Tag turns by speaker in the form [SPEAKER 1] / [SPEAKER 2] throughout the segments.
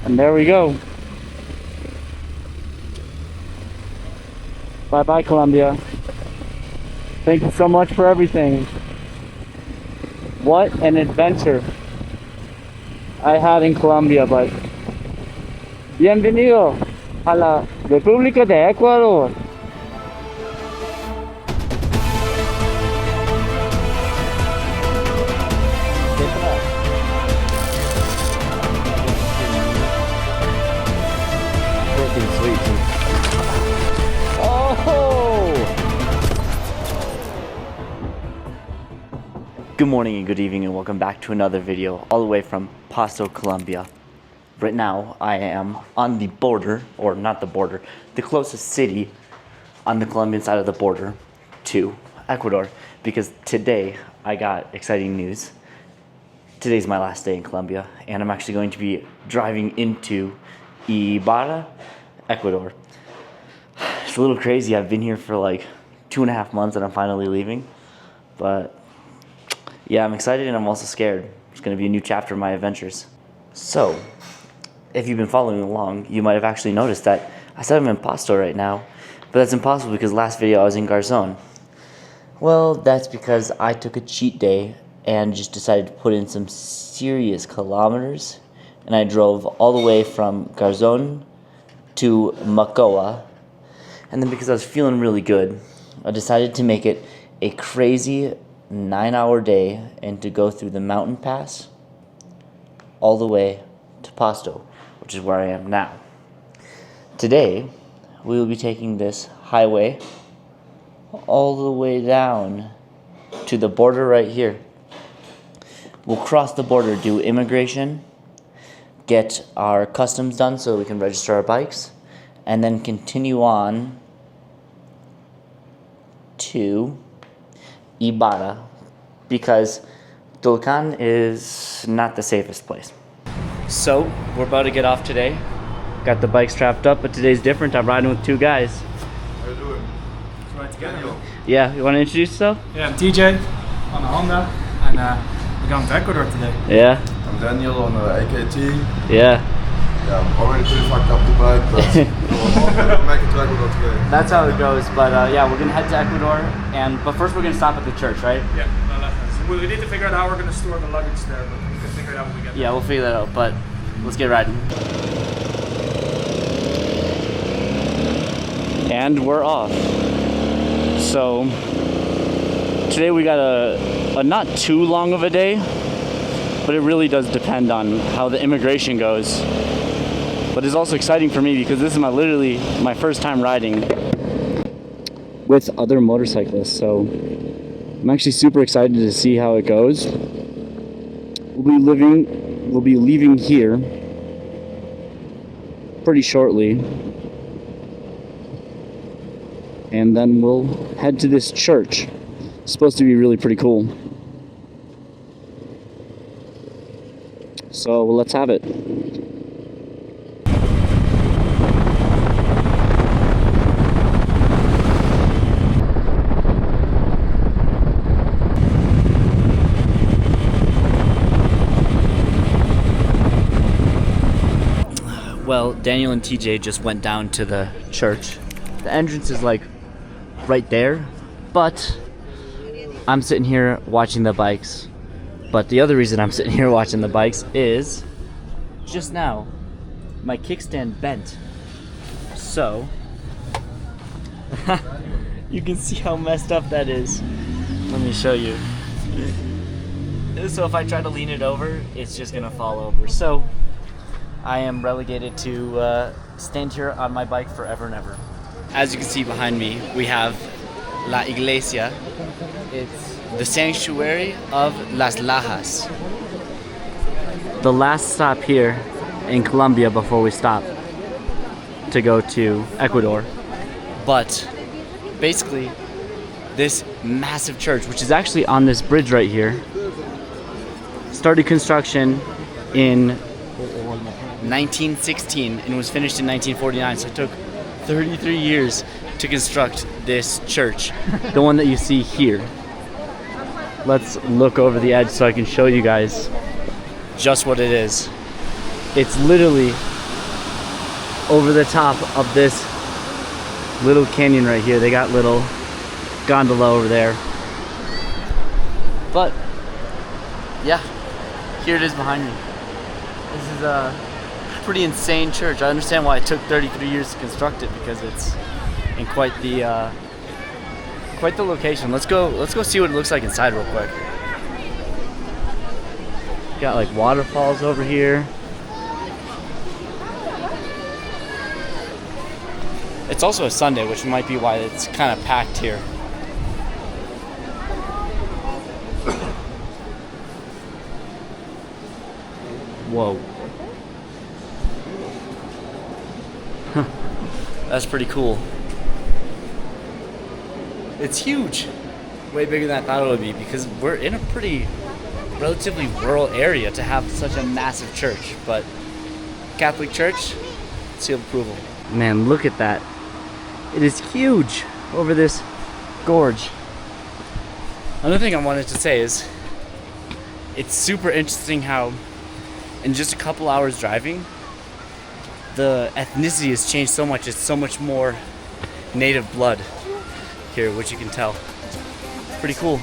[SPEAKER 1] And there we go. Bye-bye, Colombia. Thank you so much for everything. What an adventure I had in Colombia, but bienvenido a la República de Ecuador. Good morning and good evening and welcome back to another video all the way from Pasto, Colombia. Right now I am on the border, or not the border, the closest city on the Colombian side of the border to Ecuador, because today I got exciting news. Today's my last day in Colombia and I'm actually going to be driving into Ibarra, Ecuador. It's a little crazy. I've been here for like 2.5 months and I'm finally leaving, but yeah, I'm excited and I'm also scared. It's going to be a new chapter of my adventures. So, if you've been following along, you might have actually noticed that I said I'm in Pasto right now, but that's impossible because last video I was in Garzon. Well, that's because I took a cheat day and just decided to put in some serious kilometers, and I drove all the way from Garzon to Macoa, and then because I was feeling really good, I decided to make it a crazy 9-hour day and to go through the mountain pass all the way to Pasto, which is where I am now. Today, we will be taking this highway all the way down to the border right here. We'll cross the border, do immigration, get our customs done so we can register our bikes, and then continue on to Ibarra, because Tulcan is not the safest place. So, we're about to get off today. Got the bike strapped up, but today's different. I'm riding with two guys.
[SPEAKER 2] How you doing? Let's ride together.
[SPEAKER 1] Yeah, you want to introduce yourself?
[SPEAKER 3] Yeah, I'm TJ on a Honda, and we're going to Ecuador today.
[SPEAKER 1] Yeah.
[SPEAKER 2] I'm Daniel on an AKT.
[SPEAKER 1] Yeah.
[SPEAKER 2] Yeah, I'm already pretty fucked up the bike, but we'll make it to Ecuador today.
[SPEAKER 1] That's how it goes, but yeah, we're gonna head to Ecuador, but first we're gonna stop at the church, right?
[SPEAKER 3] Yeah, so we need to figure out how we're going to store the luggage there, but we can figure it out when we get there.
[SPEAKER 1] Yeah, we'll figure that out, but let's get riding. And we're off. So today we got a not too long of a day, but it really does depend on how the immigration goes. But it's also exciting for me because this is literally my first time riding with other motorcyclists. So I'm actually super excited to see how it goes. We'll be leaving here pretty shortly. And then we'll head to this church. It's supposed to be really pretty cool. So let's have it. Well, Daniel and TJ just went down to the church. The entrance is like right there, but I'm sitting here watching the bikes. But the other reason I'm sitting here watching the bikes is just now my kickstand bent. So you can see how messed up that is. Let me show you. So if I try to lean it over, it's just gonna fall over. So I am relegated to stand here on my bike forever and ever. As you can see behind me, we have La Iglesia. It's the Sanctuary of Las Lajas. The last stop here in Colombia before we stop to go to Ecuador. But basically, this massive church, which is actually on this bridge right here, started construction in 1916 and was finished in 1949, so it took 33 years to construct this church, the one that you see here. Let's look over the edge so I can show you guys just what it is. It's literally over the top of this little canyon right here. They got little gondola over there. But yeah, here it is behind me. This is a pretty insane church. I understand why it took 33 years to construct it, because it's in quite the location. Let's go see what it looks like inside real quick. Got like waterfalls over here. It's also a Sunday, which might be why it's kind of packed here. Whoa. That's pretty cool. It's huge. Way bigger than I thought it would be, because we're in a pretty relatively rural area to have such a massive church. But Catholic Church, seal of approval. Man, look at that. It is huge over this gorge. Another thing I wanted to say is it's super interesting how in just a couple hours driving, the ethnicity has changed so much. It's so much more native blood here, which you can tell. Pretty cool.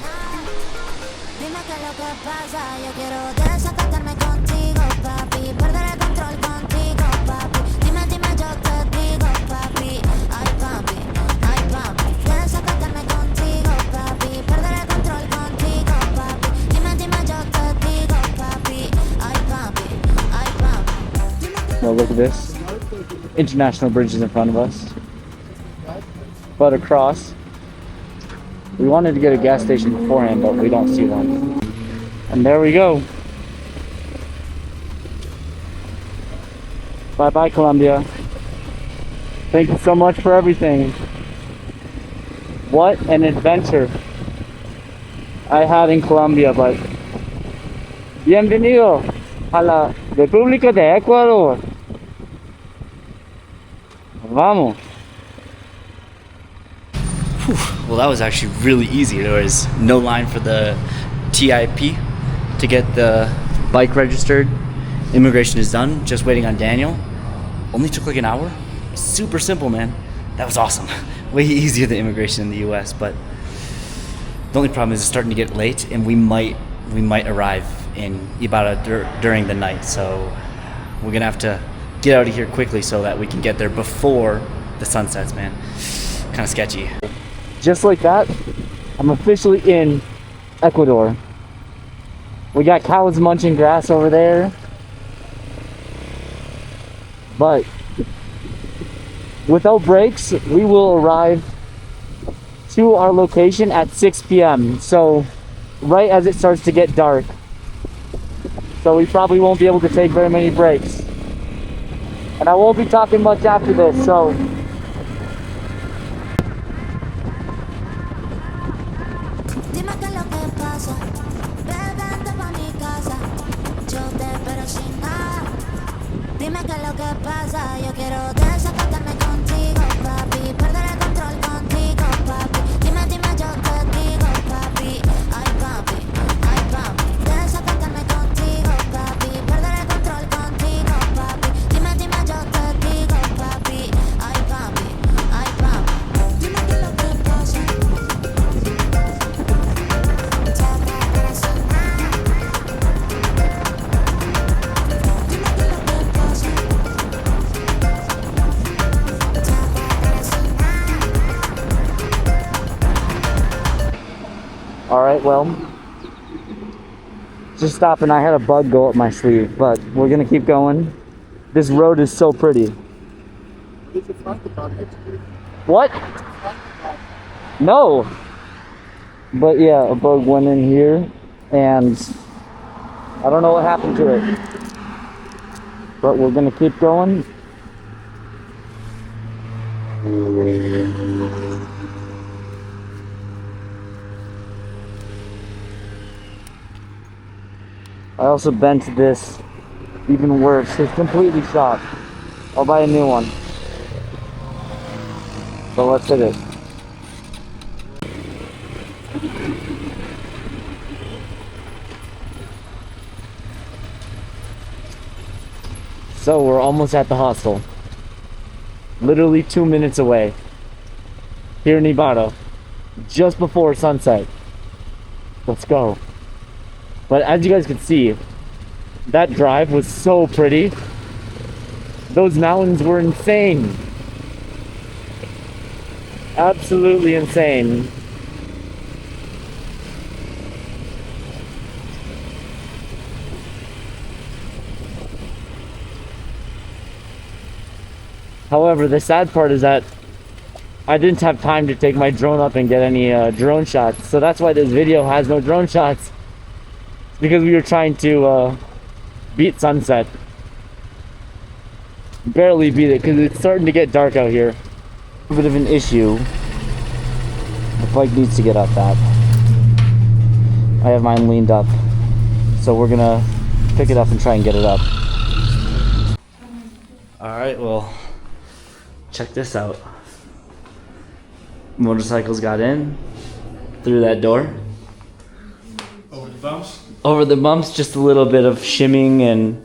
[SPEAKER 1] Well, look at this. International bridge is in front of us. But across. We wanted to get a gas station beforehand, but we don't see one. And there we go. Bye-bye, Colombia. Thank you so much for everything. What an adventure I had in Colombia, but bienvenido a la República de Ecuador. Vamos. Well, that was actually really easy. There was no line for the TIP to get the bike registered. Immigration is done. Just waiting on Daniel. Only took like an hour. Super simple, man. That was awesome. Way easier than immigration in the US, but the only problem is it's starting to get late, and we might arrive in Ibarra during the night. So we're gonna have to get out of here quickly so that we can get there before the sun sets, man. Kind of sketchy. Just like that, I'm officially in Ecuador. We got cows munching grass over there. But without breaks, we will arrive to our location at 6 p.m. So right as it starts to get dark. So we probably won't be able to take very many breaks. And I won't be talking much after this, so alright, well, just stopping. I had a bug go up my sleeve, but we're gonna keep going. This road is so pretty. What? No! But yeah, a bug went in here, and I don't know what happened to it. But we're gonna keep going. I also bent this even worse. It's completely shot. I'll buy a new one. So let's hit it. So we're almost at the hostel. literally 2 minutes away. Here in Ibarra, just before sunset. Let's go. But as you guys can see, that drive was so pretty. Those mountains were insane. Absolutely insane. However, the sad part is that I didn't have time to take my drone up and get any drone shots. So that's why this video has no drone shots. It's because we were trying to beat sunset. Barely beat it because it's starting to get dark out here. A bit of an issue. The bike needs to get up that. I have mine leaned up. So we're gonna pick it up and try and get it up. Alright, well, check this out. Motorcycles got in through that door.
[SPEAKER 3] Over the bumps.
[SPEAKER 1] Over the bumps, just a little bit of shimming and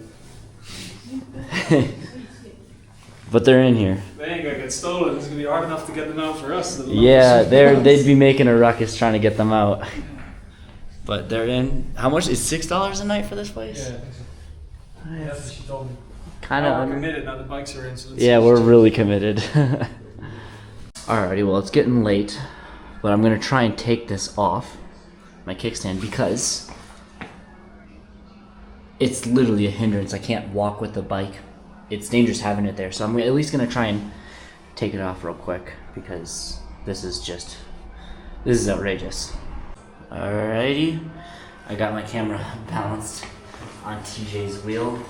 [SPEAKER 1] but they're in here.
[SPEAKER 3] They ain't gonna get stolen. It's gonna be hard enough to get them out for us.
[SPEAKER 1] Yeah, they'd be making a ruckus trying to get them out. But they're in. How much is $6 a night for this place?
[SPEAKER 3] Yeah, I think so. That's what she told me.
[SPEAKER 1] Kind
[SPEAKER 3] We're
[SPEAKER 1] of.
[SPEAKER 3] committed now. The bikes are in. So
[SPEAKER 1] Yeah, we're really committed. Alrighty, well, it's getting late, but I'm gonna try and take this off my kickstand because it's literally a hindrance. I can't walk with the bike. It's dangerous having it there, so I'm at least gonna try and take it off real quick because this is outrageous. Alrighty, I got my camera balanced on TJ's wheel.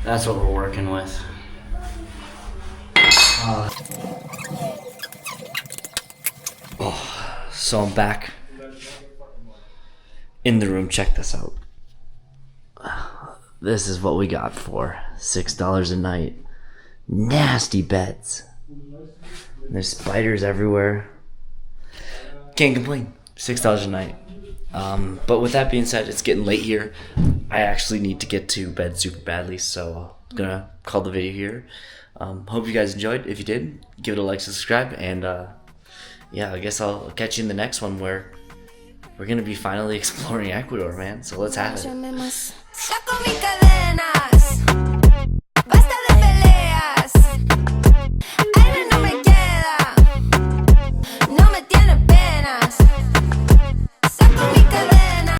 [SPEAKER 1] That's what we're working with. So I'm back in the room. Check this out. This is what we got for $6 a night. Nasty beds. There's spiders everywhere. Can't complain. $6 a night. But with that being said, it's getting late here. I actually need to get to bed super badly, so I'm gonna call the video here. Hope you guys enjoyed. If you did, give it a like, subscribe, and yeah, I guess I'll catch you in the next one where we're gonna be finally exploring Ecuador, man. So let's have it.